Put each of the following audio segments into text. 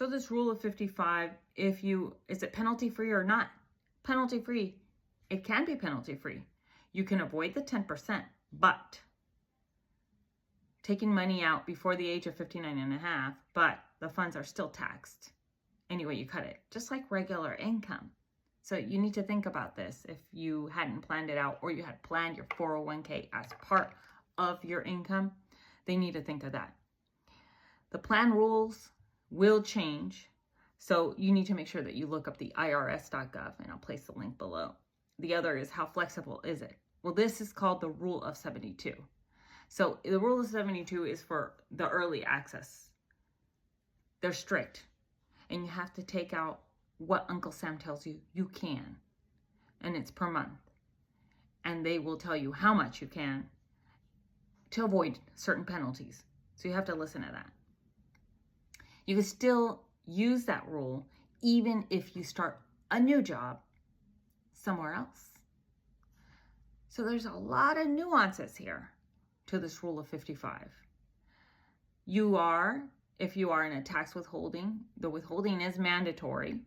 So this rule of 55, is it penalty free or not? Penalty free. It can be penalty free. You can avoid the 10%, but taking money out before the age of 59 and a half, but the funds are still taxed anyway you cut it, just like regular income. So you need to think about this if you hadn't planned it out, or you had planned your 401k as part of your income. They need to think of that. The plan rules will change, so you need to make sure that you look up the IRS.gov, and I'll place the link below. The other is, how flexible is it? Well, this is called the Rule of 72. So the Rule of 72 is for the early access. They're strict, and you have to take out what Uncle Sam tells you you can, and it's per month. And they will tell you how much you can to avoid certain penalties. So you have to listen to that. You can still use that rule even if you start a new job somewhere else. So there's a lot of nuances here to this Rule of 55. If you are in a tax withholding, the withholding is mandatory.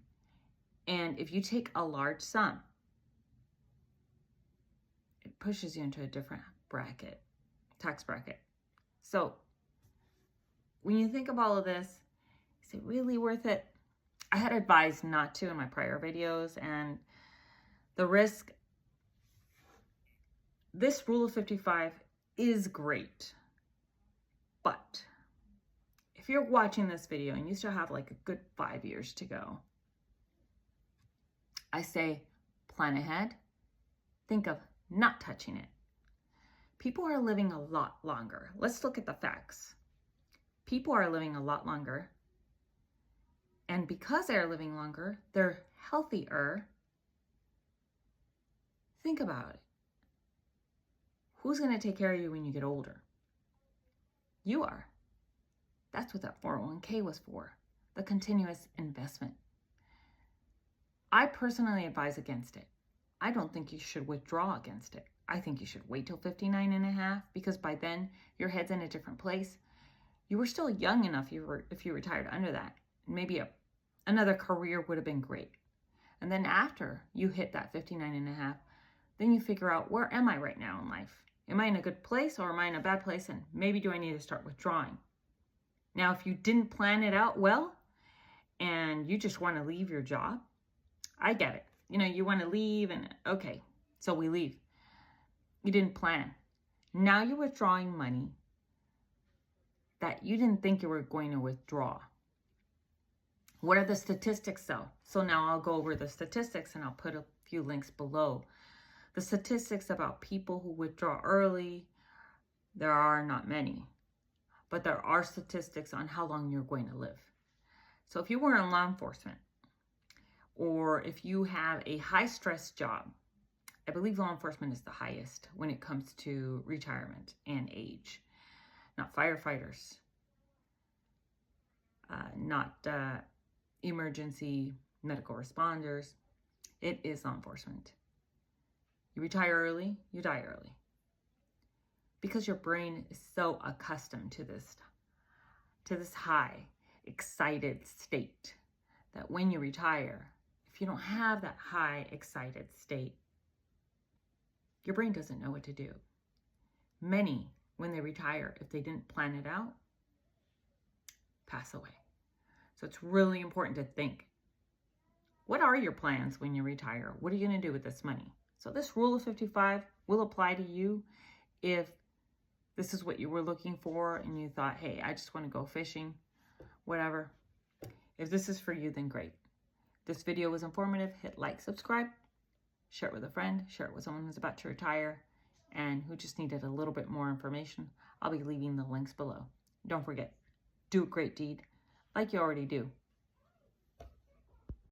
And if you take a large sum, it pushes you into a different bracket, tax bracket. So when you think of all of this, is it really worth it? I had advised not to in my prior videos, and the risk, this Rule of 55 is great. But if you're watching this video and you still have like a good 5 years to go, I say plan ahead. Think of not touching it. People are living a lot longer. Let's look at the facts. People are living a lot longer. And because they're living longer, they're healthier. Think about it. Who's going to take care of you when you get older? You are. That's what that 401k was for, the continuous investment. I personally advise against it. I don't think you should withdraw against it. I think you should wait till 59 and a half, because by then your head's in a different place. You were still young enough if you retired under that. Maybe another career would have been great. And then after you hit that 59 and a half, then you figure out, where am I right now in life? Am I in a good place, or am I in a bad place? And maybe do I need to start withdrawing? Now, if you didn't plan it out well and you just want to leave your job, I get it. You want to leave, and okay, so we leave. You didn't plan. Now you're withdrawing money that you didn't think you were going to withdraw. What are the statistics though? So now I'll go over the statistics, and I'll put a few links below. The statistics about people who withdraw early, there are not many, but there are statistics on how long you're going to live. So if you were in law enforcement, or if you have a high stress job, I believe law enforcement is the highest when it comes to retirement and age. Not firefighters, not emergency medical responders. It is law enforcement. You retire early, you die early. Because your brain is so accustomed to this high, excited state, that when you retire, if you don't have that high, excited state, your brain doesn't know what to do. Many, when they retire, if they didn't plan it out, pass away. So it's really important to think, what are your plans when you retire? What are you going to do with this money? So this Rule of 55 will apply to you if this is what you were looking for and you thought, hey, I just want to go fishing, whatever. If this is for you, then great. This video was informative. Hit like, subscribe, share it with a friend, share it with someone who's about to retire and who just needed a little bit more information. I'll be leaving the links below. Don't forget, do a great deed like you already do.